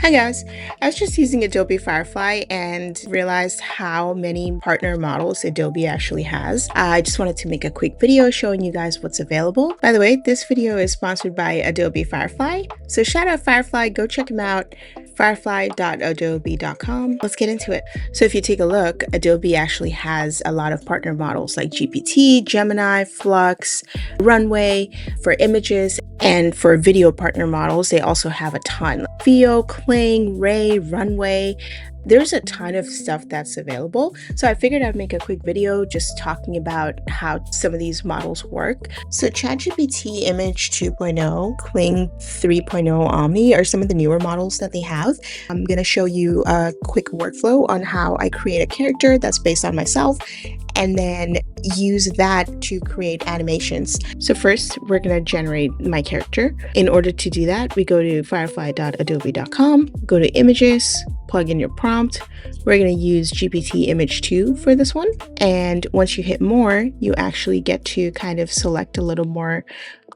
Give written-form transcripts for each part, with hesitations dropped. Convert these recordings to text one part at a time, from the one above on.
Hi guys, I was just using Adobe Firefly and realized how many partner models Adobe actually has. I just wanted to make a quick video showing you guys what's available. By the way, this video is sponsored by Adobe Firefly. So shout out Firefly, go check them out. Firefly.adobe.com. Let's get into it. So if you take a look, Adobe actually has a lot of partner models like GPT, Gemini, Flux, Runway for images, and for video partner models, they also have a ton. Veo, Kling, Ray, Runway. There's a ton of stuff that's available. So I figured I'd make a quick video just talking about how some of these models work. So ChatGPT Image 2.0, Kling 3.0 Omni are some of the newer models that they have. I'm going to show you a quick workflow on how I create a character that's based on myself and then use that to create animations. So first, we're going to generate my character. In order to do that, we go to firefly.adobe.com, go to images, plug in your prompt. We're going to use GPT Image 2 for this one. And once you hit more, you actually get to kind of select a little more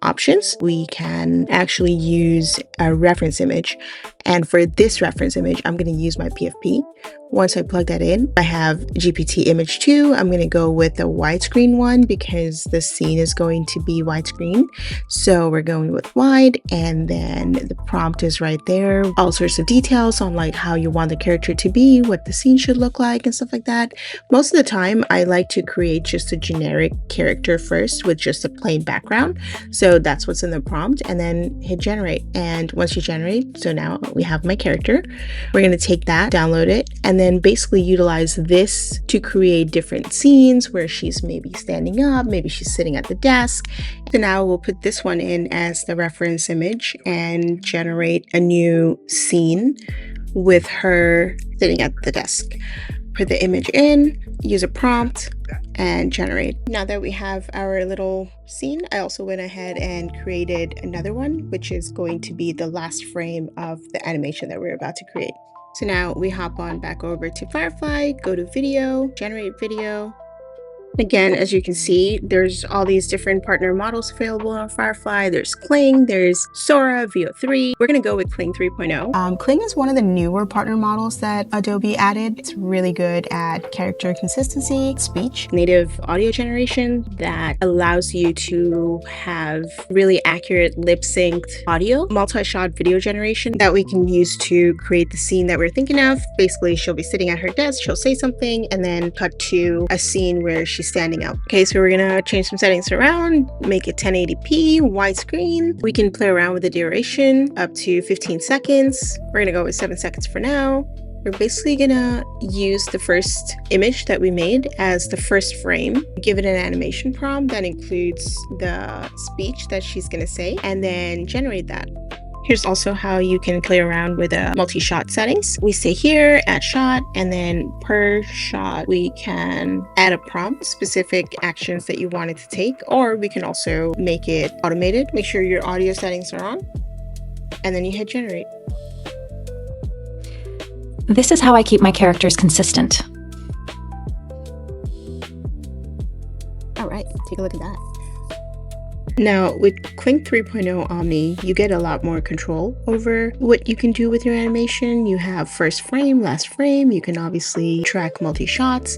options. We can actually use a reference image. And for this reference image, I'm going to use my PFP. Once I plug that in, I have GPT Image 2. I'm going to go with the widescreen one because the scene is going to be widescreen. So we're going with wide, and then the prompt is right there. All sorts of details on like how you want the character to be, what the scene should look like and stuff like that. Most of the time, I like to create just a generic character first with just a plain background. So that's what's in the prompt, and then hit generate. And once you generate, so now we have my character. We're going to take that, download it, and then basically utilize this to create different scenes where she's maybe standing up, maybe she's sitting at the desk. So now we'll put this one in as the reference image and generate a new scene with her sitting at the desk. Put the image in, use a prompt, and generate. Now that we have our little scene, I also went ahead and created another one, which is going to be the last frame of the animation that we're about to create. So now we hop on back over to Firefly, go to video, generate video. Again, as you can see, there's all these different partner models available on Firefly. There's Kling, there's Sora, Veo 3. We're going to go with Kling 3.0. Kling is one of the newer partner models that Adobe added. It's really good at character consistency, speech, native audio generation that allows you to have really accurate lip-synced audio, multi-shot video generation that we can use to create the scene that we're thinking of. Basically, she'll be sitting at her desk, she'll say something, and then cut to a scene where she's standing up. Okay, so we're gonna change some settings around, make it 1080p, widescreen. We can play around with the duration up to 15 seconds. We're gonna go with 7 seconds for now. We're basically gonna use the first image that we made as the first frame, give it an animation prompt that includes the speech that she's gonna say, and then generate that. Here's also how you can play around with multi-shot settings. We say here, add shot, and then per shot, we can add a prompt, specific actions that you want it to take, or we can also make it automated. Make sure your audio settings are on, and then you hit generate. This is how I keep my characters consistent. All right, take a look at that. Now, with Kling 3.0 Omni, you get a lot more control over what you can do with your animation. You have first frame, last frame. You can obviously track multi-shots.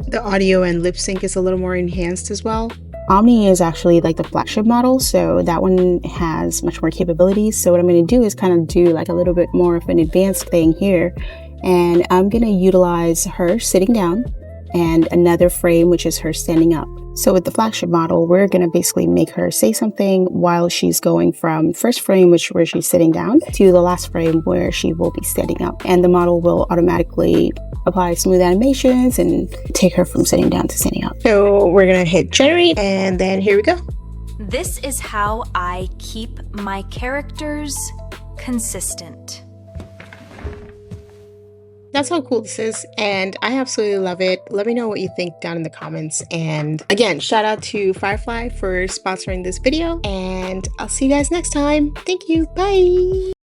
The audio and lip sync is a little more enhanced as well. Omni is actually like the flagship model, so that one has much more capabilities. So what I'm going to do is kind of do like a little bit more of an advanced thing here. And I'm going to utilize her sitting down and another frame, which is her standing up. So with the flagship model, we're going to basically make her say something while she's going from first frame, where she's sitting down, to the last frame where she will be standing up. And the model will automatically apply smooth animations and take her from sitting down to standing up. So we're going to hit generate, and then here we go. This is how I keep my characters consistent. That's how cool this is, and I absolutely love it. Let me know what you think down in the comments. And again, shout out to Firefly for sponsoring this video, and I'll see you guys next time. Thank you. Bye.